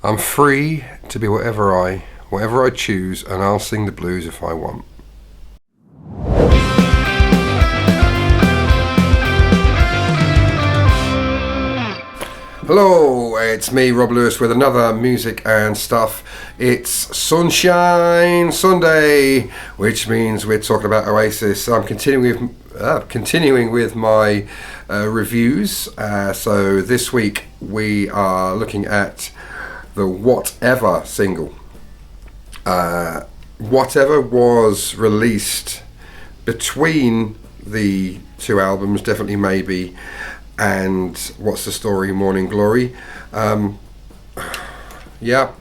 I'm free to be whatever I choose, and I'll sing the blues if I want. Hello, it's me, Rob Lewis, with another music and stuff. It's Sunshine Sunday, which means we're talking about Oasis. I'm continuing with my reviews. So this week we are looking at the Whatever single. Whatever was released between the two albums, Definitely Maybe and What's the Story, Morning Glory. Yeah.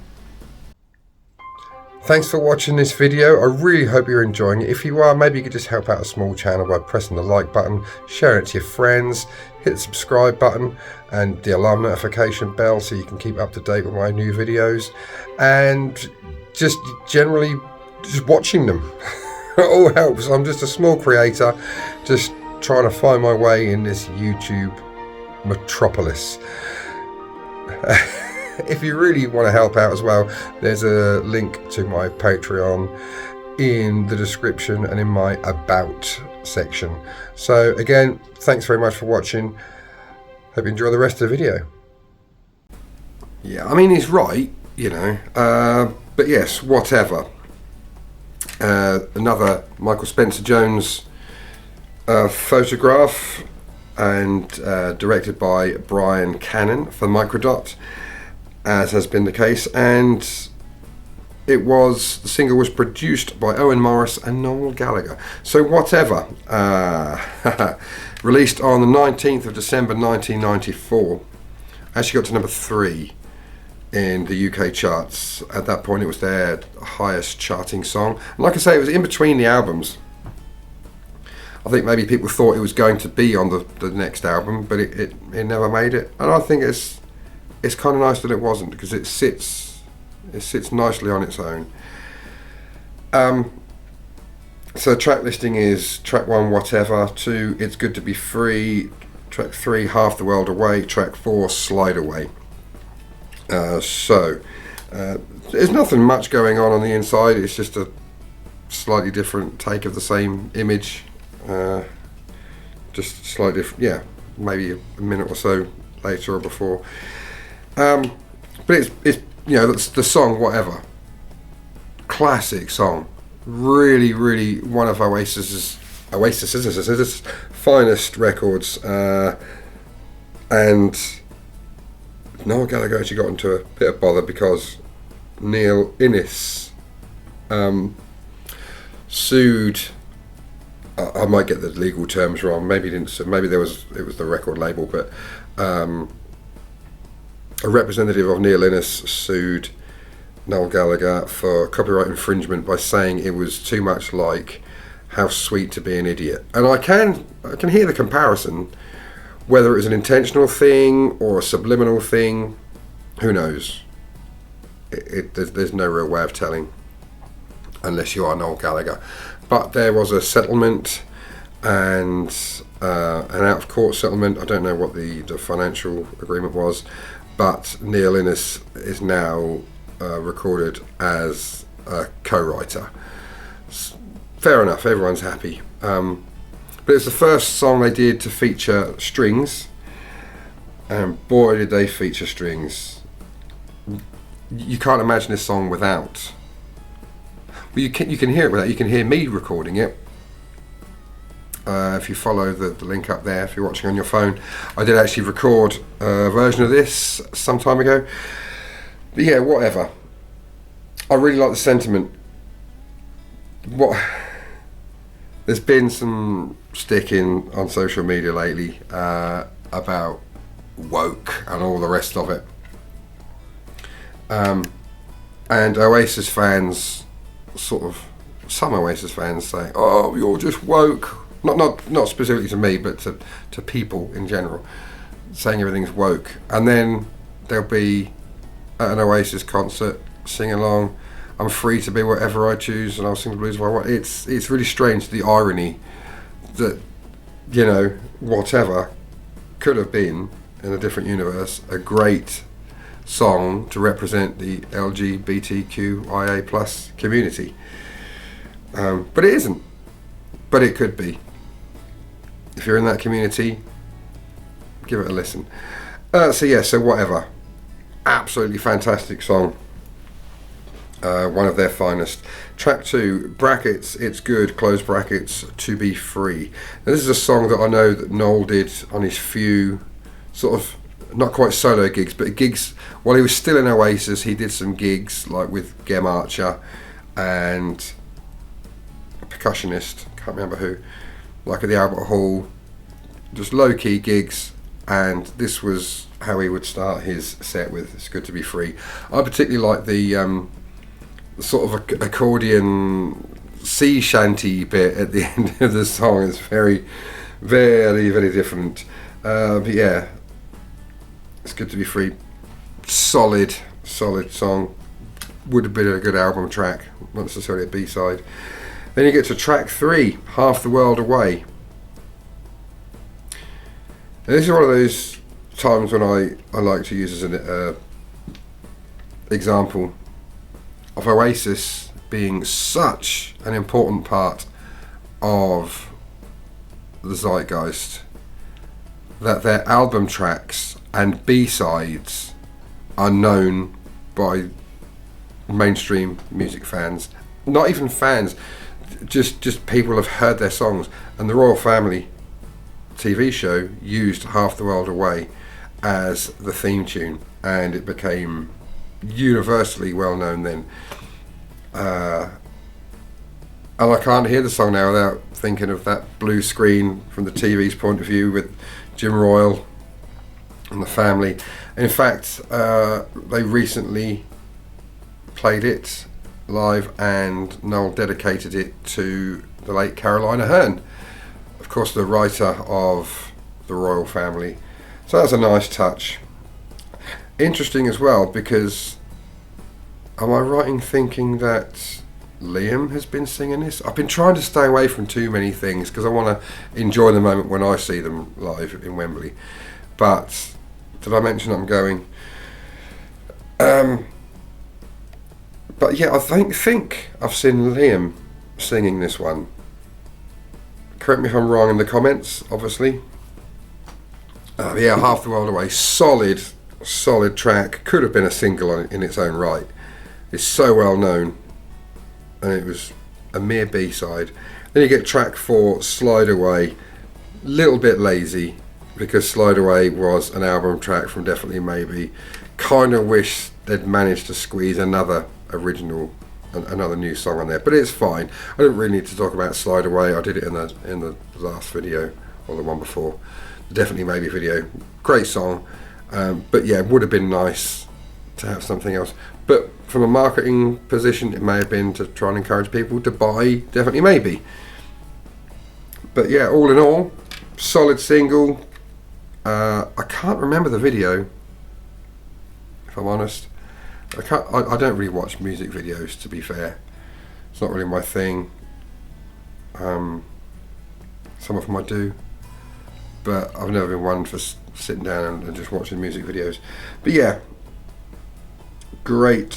Thanks for watching this video. I really hope you're enjoying it. If you are, maybe you could just help out a small channel by pressing the like button, sharing it to your friends, hit the subscribe button and the alarm notification bell so you can keep up to date with my new videos, and just generally just watching them. It all helps. I'm just a small creator just trying to find my way in this YouTube metropolis. If you really want to help out as well, there's a link to my Patreon in the description and in my About section. So again, thanks very much for watching. Hope you enjoy the rest of the video. Yeah, I mean, he's right, you know, but yes, Whatever. Another Michael Spencer Jones photograph, and directed by Brian Cannon for Microdot, as has been the case, and the single was produced by Owen Morris and Noel Gallagher. So Whatever, released on the 19th of December 1994, actually got to number 3 in the UK charts. At that point it was their highest charting song, and like I say, it was in between the albums. I think maybe people thought it was going to be on the next album, but it never made it. And I think it's kind of nice that it wasn't, because it sits nicely on its own. So track listing is track 1, Whatever; 2, It's Good to Be Free; track 3, Half the World Away; track 4, Slide Away. So there's nothing much going on the inside. It's just a slightly different take of the same image. Just slightly different, yeah, maybe a minute or so later or before. But it's you know, that's the song Whatever. Classic song. Really, really one of Oasis's finest records. And Noel Gallagher actually got into a bit of bother because Neil Innes sued. I might get the legal terms wrong. Maybe it didn't. Maybe it was the record label, but a representative of Neil Innes sued Noel Gallagher for copyright infringement by saying it was too much like "How Sweet to Be an Idiot." And I can hear the comparison. Whether it was an intentional thing or a subliminal thing, who knows? There's no real way of telling unless you are Noel Gallagher. But there was a settlement, and an out-of-court settlement. I don't know what the financial agreement was, but Neil Innes is now recorded as a co-writer. Fair enough, everyone's happy. But it's the first song they did to feature strings, and boy did they feature strings. You can't imagine this song without. Well, you can hear it without. You can hear me recording it. If you follow the link up there, if you're watching on your phone, I did actually record a version of this some time ago. But yeah, Whatever. I really like the sentiment. There's been some sticking on social media lately about woke and all the rest of it. And Oasis fans, some Oasis fans say, "Oh, you're just woke." Not specifically to me, but to people in general, saying everything's woke. And then they'll be at an Oasis concert, sing along, "I'm free to be whatever I choose, and I'll sing the blues if I want." It's really strange, the irony that, you know, Whatever could have been, in a different universe, a great song to represent the LGBTQIA plus community. But it isn't. But it could be. If you're in that community, give it a listen. So whatever. Absolutely fantastic song. One of their finest. Track 2, brackets, it's good, close brackets, to be free. Now, this is a song that I know that Noel did on his few sort of, not quite solo gigs, but gigs while he was still in Oasis. He did some gigs like with Gem Archer and a percussionist, can't remember who, like at the Albert Hall, just low-key gigs, and this was how he would start his set with It's Good to Be Free. I particularly like the sort of accordion sea shanty bit at the end of the song. It's very, very, very different. But yeah, It's Good to Be Free. Solid song. Would have been a good album track, not necessarily a B-side. Then you get to track 3, Half the World Away. And this is one of those times when I like to use as an example of Oasis being such an important part of the zeitgeist that their album tracks and B-sides are known by mainstream music fans. Not even fans, just people have heard their songs. And the Royal Family TV show used Half the World Away as the theme tune, and it became universally well known then. And I can't hear the song now without thinking of that blue screen from the TV's point of view with Jim Royal and the family. In fact, they recently played it live, and Noel dedicated it to the late Caroline Aherne, of course the writer of the Royal Family. So that's a nice touch. Interesting as well, because am I right in thinking that Liam has been singing this? I've been trying to stay away from too many things because I want to enjoy the moment when I see them live in Wembley. But did I mention I'm going? But yeah, I think I've seen Liam singing this one. Correct me if I'm wrong in the comments, obviously. Yeah, Half the World Away, solid track. Could have been a single in its own right. It's so well known, and it was a mere B-side. Then you get track 4, Slide Away. Little bit lazy, because Slide Away was an album track from Definitely Maybe. Kind of wish they'd managed to squeeze another original, another new song on there, but it's fine. I don't really need to talk about Slide Away. I did it in the last video, or the one before, the Definitely Maybe video. Great song, but yeah, it would have been nice to have something else. But from a marketing position, it may have been to try and encourage people to buy Definitely Maybe. But yeah, all in all, solid single. I can't remember the video, if I'm honest. I don't really watch music videos, to be fair. It's not really my thing. Some of them I do, but I've never been one for sitting down and just watching music videos. But yeah, great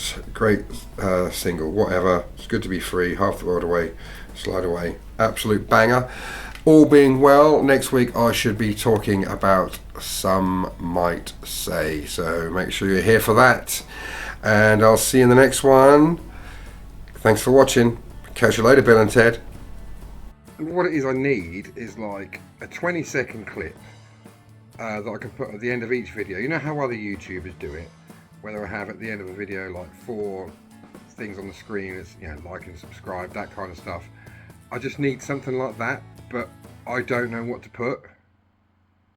single. Whatever. It's Good to Be Free. Half the World Away. Slide Away. Absolute banger. All being well, next week I should be talking about Some Might Say. So make sure you're here for that. And I'll see you in the next one. Thanks for watching. Catch you later, Bill and Ted. What it is I need is like a 20-second clip that I can put at the end of each video. You know how other YouTubers do it? Whether I have at the end of a video like 4 things on the screen, it's, you know, like and subscribe, that kind of stuff. I just need something like that, but I don't know what to put.